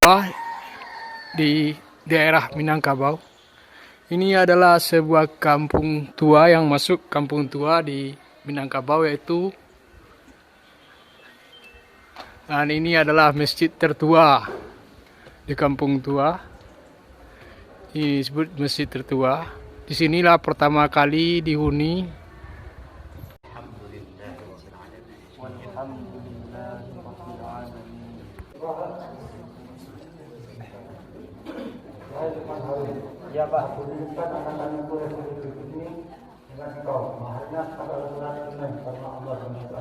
Di daerah Minangkabau. Ini adalah sebuah kampung tua yang masuk kampung tua di Minangkabau, yaitu, dan ini adalah masjid tertua di kampung tua. Ini disebut masjid tertua. Disinilah pertama kali dihuni. Ya Pak, berikan anak-anakku republik ini dengan engkau, maharnya pada karena Allah SWT.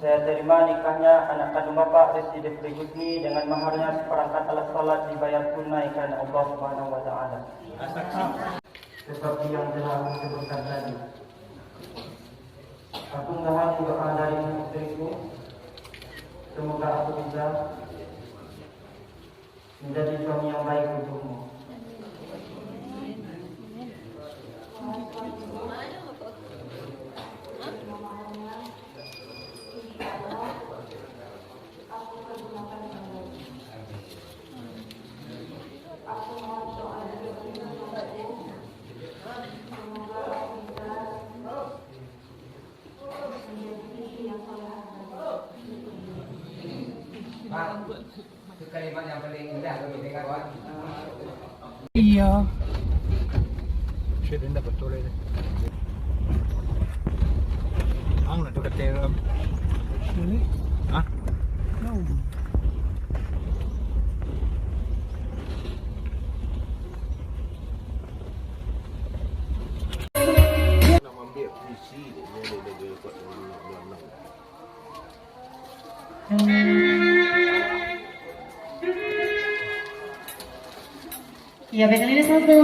Saya terima nikahnya anak kandung Bapak Resti Devri Husni dengan maharnya seperangkat alat salat dibayar tunai karena Allah Subhanahu wa taala. Seperti yang telah aku sebutkan tadi. Aku mohon doa dari istriku. Semoga aku bisa menjadi suami yang baik untukmu. Pak, itu kalimat yang paling indah kami dengar, Pak. Iya. Sudah dapat toleh. Ang na dekat teram. Ini? Hah? No. Nak ambil visi dia dia ikut berenang. Ya, pegang ini satu.